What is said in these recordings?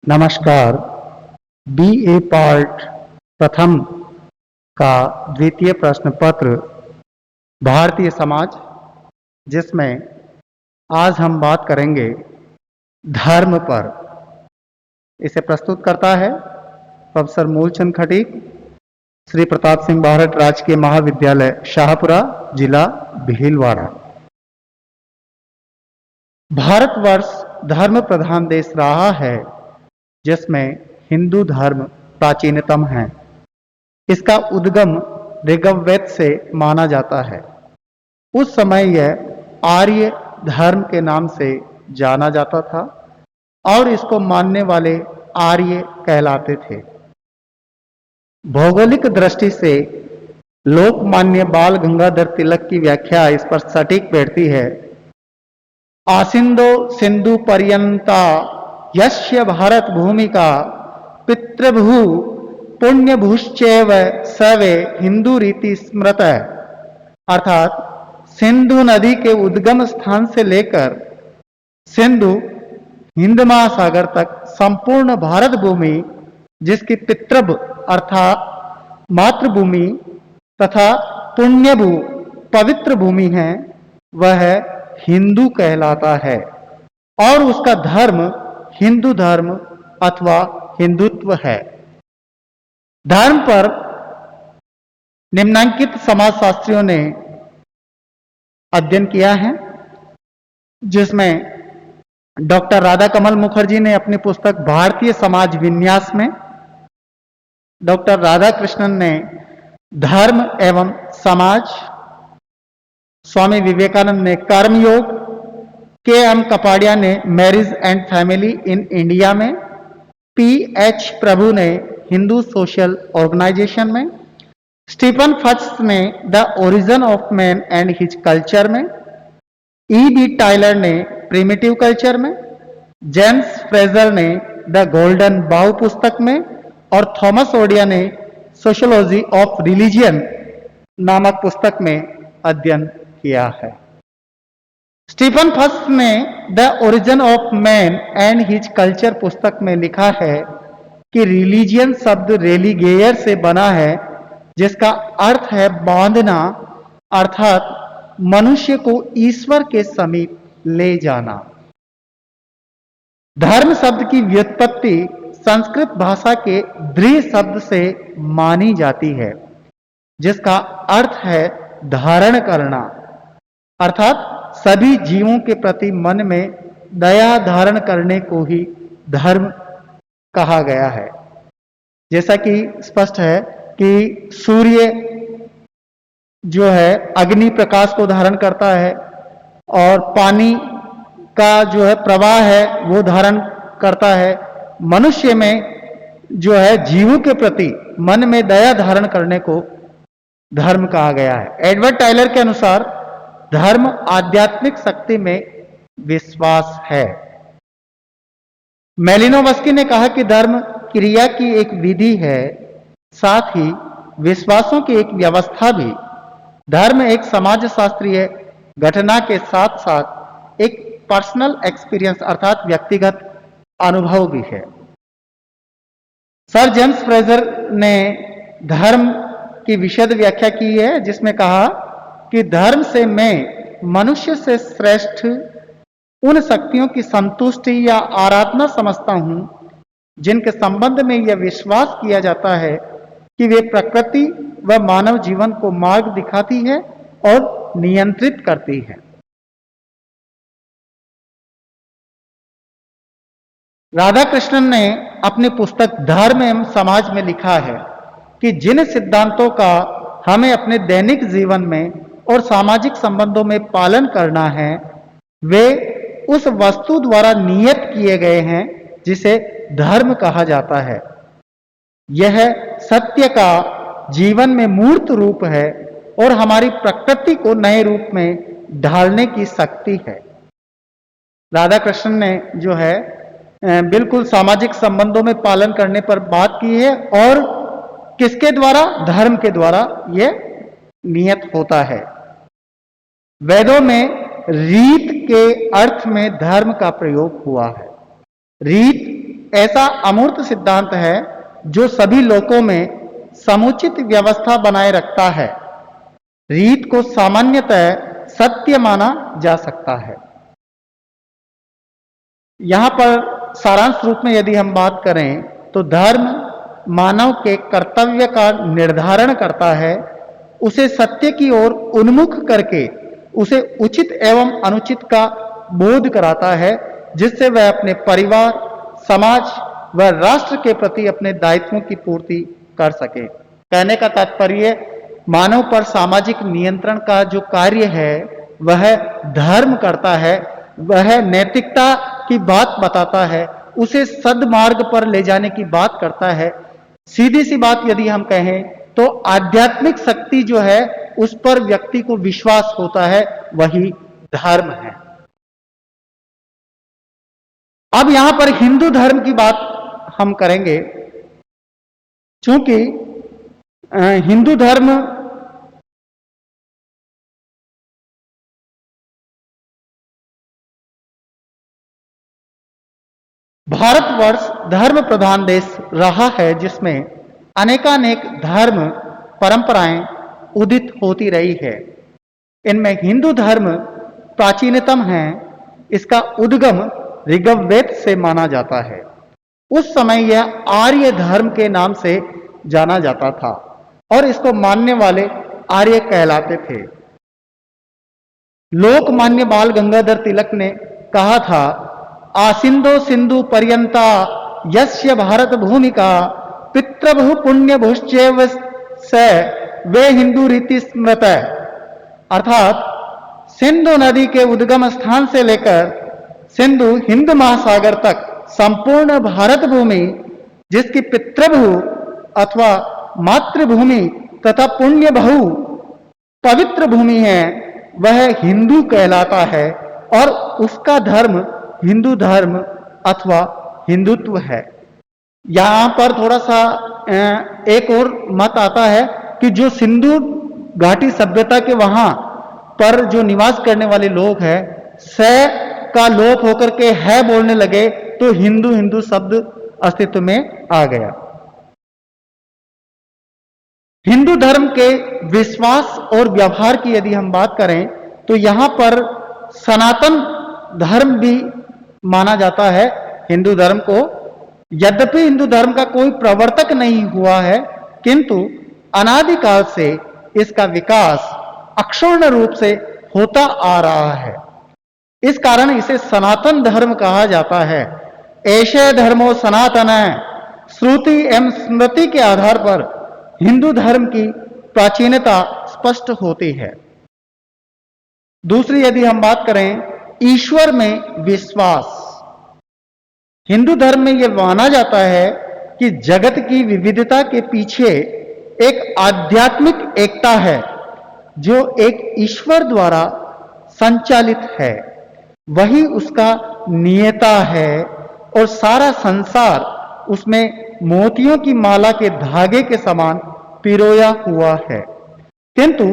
नमस्कार। BA part प्रथम का द्वितीय प्रश्न पत्र भारतीय समाज, जिसमें आज हम बात करेंगे धर्म पर। इसे प्रस्तुत करता है प्रोफेसर मूलचंद खटीक, श्री प्रताप सिंह बारठ राजकीय महाविद्यालय शाहपुरा, जिला भीलवाड़ा। भारतवर्ष धर्म प्रधान देश रहा है, जिसमें हिंदू धर्म प्राचीनतम है। इसका उद्गम ऋग्वेद से माना जाता है। उस समय यह आर्य धर्म के नाम से जाना जाता था और इसको मानने वाले आर्य कहलाते थे। भौगोलिक दृष्टि से लोकमान्य बाल गंगाधर तिलक की व्याख्या इस पर सटीक बैठती है। आसिंदो सिंधु पर्यंता यस्य भारत भूमिका पितृभू पुण्यभूश्चैव सवे हिंदू रीति स्मृत। अर्थात सिंधु नदी के उद्गम स्थान से लेकर सिंधु हिंद महासागर तक संपूर्ण भारत भूमि, जिसकी पितृभ अर्थात मातृभूमि तथा पुण्यभू पवित्र भूमि है, वह हिंदू कहलाता है और उसका धर्म हिंदू धर्म अथवा हिंदुत्व है। धर्म पर निम्नांकित समाजशास्त्रियों ने अध्ययन किया है, जिसमें डॉक्टर राधाकमल मुखर्जी ने अपनी पुस्तक भारतीय समाज विन्यास में, डॉक्टर राधाकृष्णन ने धर्म एवं समाज, स्वामी विवेकानंद ने कर्मयोग, के एम कपाड़िया ने marriage and family in India में, पीएच प्रभु ने हिंदू सोशल ऑर्गेनाइजेशन में, स्टीफन फट्स ने the origin of man and his culture में, ई.बी. टाइलर ने प्रिमिटिव कल्चर में, जेम्स फ्रेजर ने द गोल्डन बाउ पुस्तक में और थॉमस ओडिया ने सोशियोलॉजी ऑफ रिलीजियन नामक पुस्तक में अध्ययन किया है। स्टीफन फट्स ने the origin of man and his culture पुस्तक में लिखा है कि रिलीजियन शब्द रेलिगेयर से बना है, जिसका अर्थ है बांधना, अर्थात मनुष्य को ईश्वर के समीप ले जाना। धर्म शब्द की व्युत्पत्ति संस्कृत भाषा के दृ शब्द से मानी जाती है, जिसका अर्थ है धारण करना, अर्थात सभी जीवों के प्रति मन में दया धारण करने को ही धर्म कहा गया है। जैसा कि स्पष्ट है कि सूर्य जो है अग्नि प्रकाश को धारण करता है और पानी का जो है प्रवाह है वो धारण करता है। मनुष्य में जो है जीवों के प्रति मन में दया धारण करने को धर्म कहा गया है। एडवर्ड टाइलर के अनुसार धर्म आध्यात्मिक शक्ति में विश्वास है। मेलिनोवस्की ने कहा कि धर्म क्रिया की एक विधि है, साथ ही विश्वासों की एक व्यवस्था भी। धर्म एक समाजशास्त्रीय घटना के साथ साथ एक पर्सनल एक्सपीरियंस अर्थात व्यक्तिगत अनुभव भी है। सर जेम्स फ्रेजर ने धर्म की विशद व्याख्या की है, जिसमें कहा कि धर्म से मैं मनुष्य से श्रेष्ठ उन शक्तियों की संतुष्टि या आराधना समझता हूं, जिनके संबंध में यह विश्वास किया जाता है कि वे प्रकृति व मानव जीवन को मार्ग दिखाती है और नियंत्रित करती है। राधाकृष्णन ने अपनी पुस्तक धर्म एवं समाज में लिखा है कि जिन सिद्धांतों का हमें अपने दैनिक जीवन में और सामाजिक संबंधों में पालन करना है, वे उस वस्तु द्वारा नियत किए गए हैं जिसे धर्म कहा जाता है। यह सत्य का जीवन में मूर्त रूप है और हमारी प्रकृति को नए रूप में ढालने की शक्ति है। राधाकृष्णन ने जो है बिल्कुल सामाजिक संबंधों में पालन करने पर बात की है और किसके द्वारा? धर्म के द्वारा यह नियत होता है। वेदों में रीत के अर्थ में धर्म का प्रयोग हुआ है। रीत ऐसा अमूर्त सिद्धांत है जो सभी लोकों में समुचित व्यवस्था बनाए रखता है। रीत को सामान्यतः सत्य माना जा सकता है। यहां पर सारांश रूप में यदि हम बात करें तो धर्म मानव के कर्तव्य का निर्धारण करता है, उसे सत्य की ओर उन्मुख करके उसे उचित एवं अनुचित का बोध कराता है, जिससे वह अपने परिवार, समाज व राष्ट्र के प्रति अपने दायित्वों की पूर्ति कर सके। कहने का तात्पर्य मानव पर सामाजिक नियंत्रण का जो कार्य है वह धर्म करता है, वह नैतिकता की बात बताता है, उसे सद्मार्ग पर ले जाने की बात करता है। सीधी सी बात यदि हम कहें तो आध्यात्मिक शक्ति जो है उस पर व्यक्ति को विश्वास होता है, वही धर्म है। अब यहां पर हिंदू धर्म की बात हम करेंगे, क्योंकि हिंदू धर्म भारतवर्ष धर्म प्रधान देश रहा है, जिसमें अनेकानेक धर्म परंपराएं उदित होती रही है। इनमें हिंदू धर्म प्राचीनतम है। इसका उद्गम ऋग्वेद से माना जाता है। उस समय यह आर्य धर्म के नाम से जाना जाता था और इसको मानने वाले आर्य कहलाते थे। लोकमान्य बाल गंगाधर तिलक ने कहा था, आसिंदो सिंधु पर्यंता यस्य भारत भूमिका पितृभु पुण्य भुश्चैव स वे हिंदू रीति स्मृत। अर्थात सिंधु नदी के उद्गम स्थान से लेकर सिंधु हिंद महासागर तक संपूर्ण भारत भूमि जिसकी पितृभू अथवा मातृभूमि तथा पुण्य बहु पवित्र भूमि है, वह हिंदू कहलाता है और उसका धर्म हिंदू धर्म अथवा हिंदुत्व है। यहां पर थोड़ा सा एक और मत आता है कि जो सिंधु घाटी सभ्यता के वहां पर जो निवास करने वाले लोग हैं, स का लोप होकर के है बोलने लगे तो हिंदू हिंदू शब्द अस्तित्व में आ गया। हिंदू धर्म के विश्वास और व्यवहार की यदि हम बात करें तो यहां पर सनातन धर्म भी माना जाता है हिंदू धर्म को। यद्यपि हिंदू धर्म का कोई प्रवर्तक नहीं हुआ है, किंतु अनादिकाल से इसका विकास अक्षुण्ण रूप से होता आ रहा है। इस कारण इसे सनातन धर्म कहा जाता है। ऐसे धर्मो सनातन श्रुति एवं स्मृति के आधार पर हिंदू धर्म की प्राचीनता स्पष्ट होती है। दूसरी यदि हम बात करें ईश्वर में विश्वास, हिंदू धर्म में यह माना जाता है कि जगत की विविधता के पीछे एक आध्यात्मिक एकता है जो एक ईश्वर द्वारा संचालित है, वही उसका नियता है और सारा संसार उसमें मोतियों की माला के धागे के समान पिरोया हुआ है। किंतु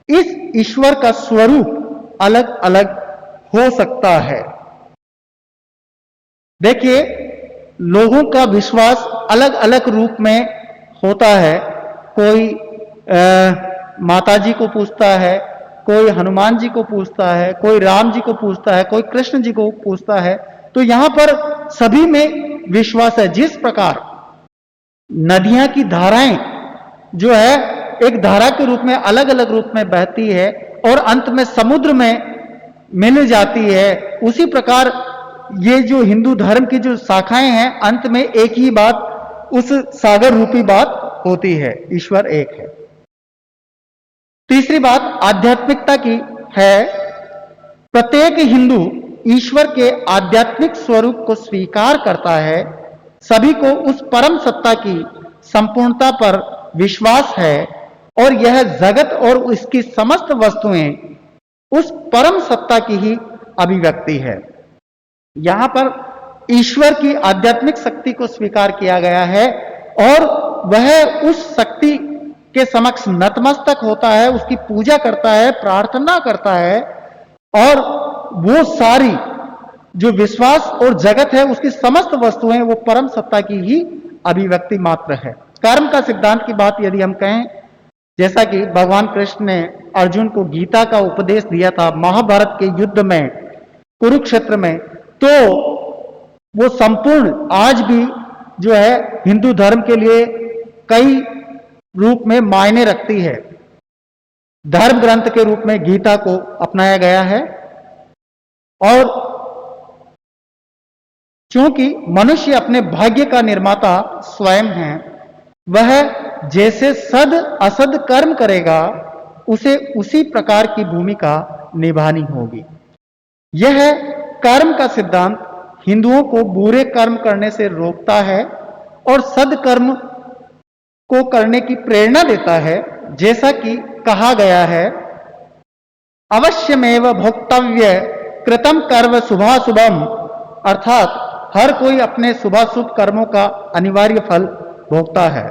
इस ईश्वर का स्वरूप अलग अलग हो सकता है। देखिए, लोगों का विश्वास अलग अलग रूप में होता है। कोई माता जी को पूजता है, कोई हनुमान जी को पूजता है, कोई राम जी को पूजता है, कोई कृष्ण जी को पूजता है। तो यहां पर सभी में विश्वास है। जिस प्रकार नदियां की धाराएं जो है एक धारा के रूप में अलग अलग रूप में बहती है और अंत में समुद्र में मिल जाती है, उसी प्रकार ये जो हिंदू धर्म की जो शाखाएं हैं अंत में एक ही बात, उस सागर रूपी बात होती है, ईश्वर एक है। तीसरी बात आध्यात्मिकता की है। प्रत्येक हिंदू ईश्वर के आध्यात्मिक स्वरूप को स्वीकार करता है। सभी को उस परम सत्ता की संपूर्णता पर विश्वास है और यह जगत और इसकी समस्त वस्तुएं उस परम सत्ता की ही अभिव्यक्ति है। यहां पर ईश्वर की आध्यात्मिक शक्ति को स्वीकार किया गया है और वह उस शक्ति के समक्ष नतमस्तक होता है, उसकी पूजा करता है, प्रार्थना करता है और वो सारी जो विश्वास और जगत है उसकी समस्त वस्तुएं वो परम सत्ता की ही अभिव्यक्ति मात्र है। कर्म का सिद्धांत की बात यदि हम कहें, जैसा कि भगवान कृष्ण ने अर्जुन को गीता का उपदेश दिया था महाभारत के युद्ध में, कुरुक्षेत्र में, तो वो संपूर्ण आज भी जो है हिंदू धर्म के लिए कई रूप में मायने रखती है। धर्म ग्रंथ के रूप में गीता को अपनाया गया है। और क्योंकि मनुष्य अपने भाग्य का निर्माता स्वयं है, वह जैसे सद असद कर्म करेगा उसे उसी प्रकार की भूमिका निभानी होगी। यह कर्म का सिद्धांत हिंदुओं को बुरे कर्म करने से रोकता है और सदकर्म को करने की प्रेरणा देता है। जैसा कि कहा गया है, अवश्यमेव भोक्तव्य कृतम कर्म शुभाशुभम, अर्थात हर कोई अपने शुभाशुभ कर्मों का अनिवार्य फल भोगता है।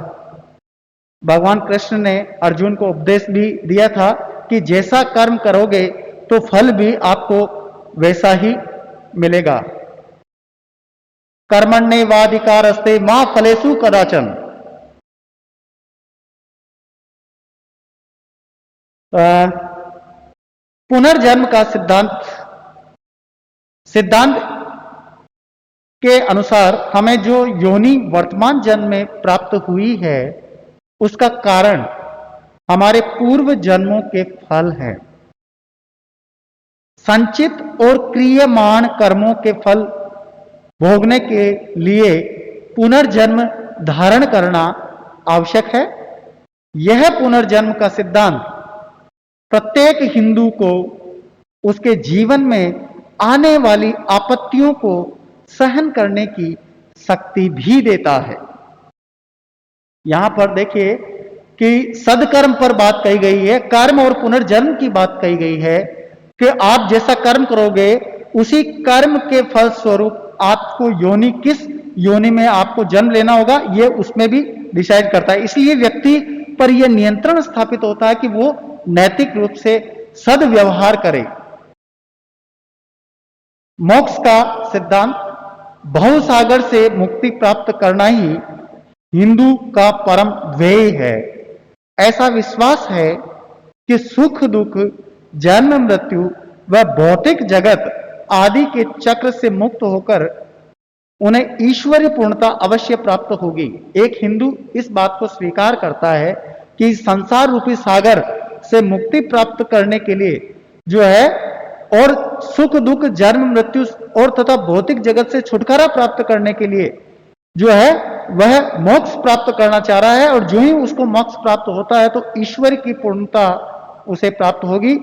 भगवान कृष्ण ने अर्जुन को उपदेश भी दिया था कि जैसा कर्म करोगे तो फल भी आपको वैसा ही मिलेगा। कर्मण्येवाधिकारस्ते मा फलेषु कदाचन। पुनर्जन्म का सिद्धांत के अनुसार हमें जो योनि वर्तमान जन्म में प्राप्त हुई है उसका कारण हमारे पूर्व जन्मों के फल हैं। संचित और क्रियमाण कर्मों के फल भोगने के लिए पुनर्जन्म धारण करना आवश्यक है। यह पुनर्जन्म का सिद्धांत प्रत्येक हिंदू को उसके जीवन में आने वाली आपत्तियों को सहन करने की शक्ति भी देता है। यहां पर देखिए कि सदकर्म पर बात कही गई है, कर्म और पुनर्जन्म की बात कही गई है कि आप जैसा कर्म करोगे उसी कर्म के फल स्वरूप आपको योनि किस योनि में आपको जन्म लेना होगा ये उसमें भी डिसाइड करता है। इसलिए व्यक्ति पर यह नियंत्रण स्थापित होता है कि वो नैतिक रूप से सदव्यवहार करे। मोक्ष का सिद्धांत भवसागर से मुक्ति प्राप्त करना ही हिंदू का परम ध्येय है। ऐसा विश्वास है कि सुख दुख, जन्म मृत्यु व भौतिक जगत आदि के चक्र से मुक्त होकर उन्हें ईश्वरीय पूर्णता अवश्य प्राप्त होगी। एक हिंदू इस बात को स्वीकार करता है कि संसार रूपी सागर से मुक्ति प्राप्त करने के लिए जो है और सुख दुख, जन्म मृत्यु और तथा भौतिक जगत से छुटकारा प्राप्त करने के लिए जो है वह मोक्ष प्राप्त करना चाह रहा है। और जो ही उसको मोक्ष प्राप्त होता है तो ईश्वर की पूर्णता उसे प्राप्त होगी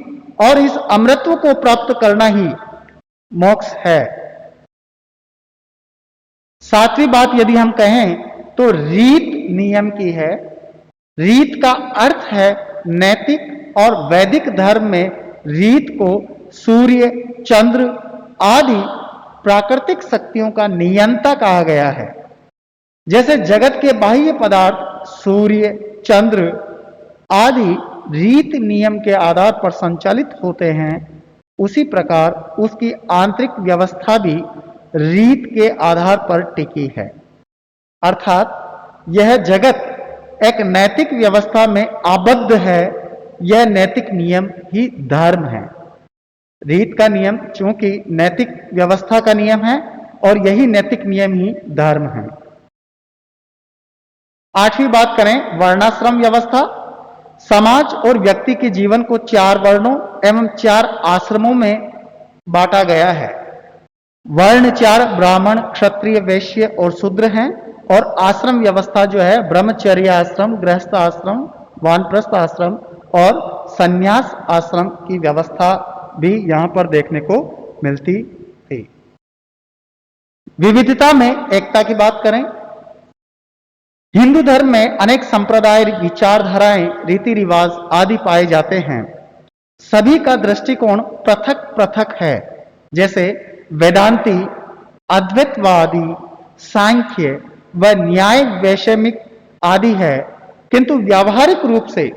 और इस अमृतत्व को प्राप्त करना ही मोक्ष है। सातवीं बात यदि हम कहें तो रीत नियम की है। रीत का अर्थ है नैतिक और वैदिक धर्म में रीत को सूर्य, चंद्र आदि प्राकृतिक शक्तियों का नियंता कहा गया है। जैसे जगत के बाह्य पदार्थ सूर्य, चंद्र आदि रीत नियम के आधार पर संचालित होते हैं, उसी प्रकार उसकी आंतरिक व्यवस्था भी रीत के आधार पर टिकी है। अर्थात यह जगत एक नैतिक व्यवस्था में आबद्ध है। यह नैतिक नियम ही धर्म है। रीत का नियम चूंकि नैतिक व्यवस्था का नियम है और यही नैतिक नियम ही धर्म है। आठवीं बात करें वर्णाश्रम व्यवस्था। समाज और व्यक्ति के जीवन को 4 वर्णों एवं 4 आश्रमों में बांटा गया है। वर्ण 4 ब्राह्मण, क्षत्रिय, वैश्य और शूद्र हैं और आश्रम व्यवस्था जो है ब्रह्मचर्य आश्रम, गृहस्थ आश्रम, वानप्रस्थ आश्रम और संन्यास आश्रम की व्यवस्था भी यहां पर देखने को मिलती थी। विविधता में एकता की बात करें, हिंदू धर्म में अनेक संप्रदाय, विचारधाराएं, रीति रिवाज आदि पाए जाते हैं। सभी का दृष्टिकोण पृथक पृथक है। जैसे वेदांती, अद्वैतवादी, सांख्य व न्याय वैषमिक आदि है, किंतु व्यावहारिक रूप से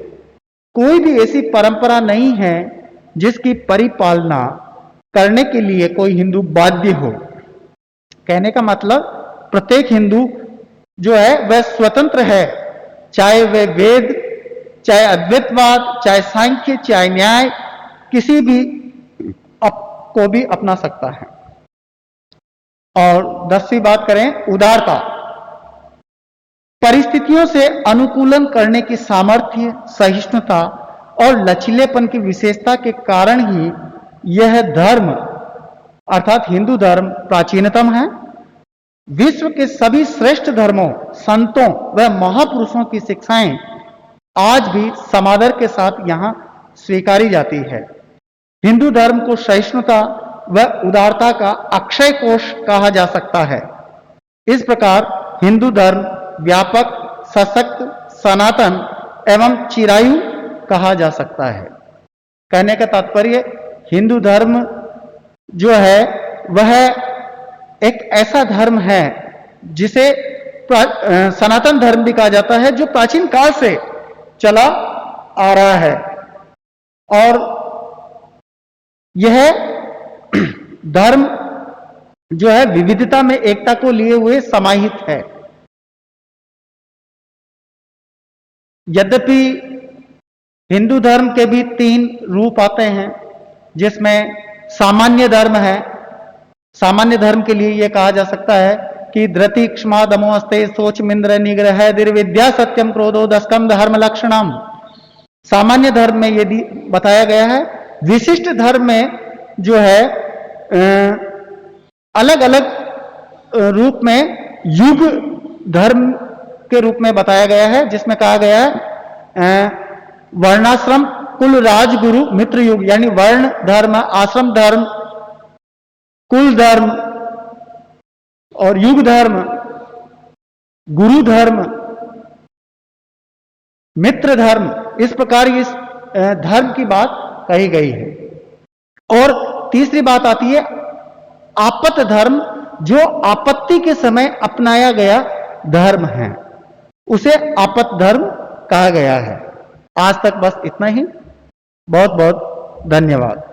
कोई भी ऐसी परंपरा नहीं है जिसकी परिपालना करने के लिए कोई हिंदू बाध्य हो। कहने का मतलब प्रत्येक हिंदू जो है वह स्वतंत्र है, चाहे वह वेद, चाहे अद्वैतवाद, चाहे सांख्य, चाहे न्याय, किसी भी को भी अपना सकता है। और 10वीं बात करें, उदारता। परिस्थितियों से अनुकूलन करने की सामर्थ्य, सहिष्णुता और लचीलेपन की विशेषता के कारण ही यह धर्म अर्थात हिंदू धर्म प्राचीनतम है। विश्व के सभी श्रेष्ठ धर्मों, संतों व महापुरुषों की शिक्षाएं आज भी समादर के साथ यहां स्वीकारी जाती है। हिंदू धर्म को सहिष्णुता व उदारता का अक्षय कोष कहा जा सकता है। इस प्रकार हिंदू धर्म व्यापक, सशक्त, सनातन एवं चिरायु कहा जा सकता है। कहने का तात्पर्य, हिंदू धर्म जो है वह एक ऐसा धर्म है जिसे सनातन धर्म भी कहा जाता है, जो प्राचीन काल से चला आ रहा है। और यह धर्म जो है विविधता में एकता को लिए हुए समाहित है। यद्यपि हिंदू धर्म के भी 3 रूप आते हैं, जिसमें सामान्य धर्म है। सामान्य धर्म के लिए यह कहा जा सकता है कि धृति, क्षमा, दमोस्ते, शोच, मिंद्र, निग्रह, निर्विद्या, सत्यम, क्रोधो, दशकम, धर्म लक्षणम। सामान्य धर्म में यदि बताया गया है। विशिष्ट धर्म में जो है अलग अलग रूप में युग धर्म के रूप में बताया गया है, जिसमें कहा गया है वर्णाश्रम, कुल, राज, गुरु, मित्र युग, यानी वर्ण धर्म, आश्रम धर्म, कुल धर्म और युग धर्म, गुरु धर्म, मित्र धर्म, इस प्रकार इस धर्म की बात कही गई है। और तीसरी बात आती है आपत धर्म, जो आपत्ति के समय अपनाया गया धर्म है, उसे आपत धर्म कहा गया है। आज तक बस इतना ही। बहुत बहुत धन्यवाद।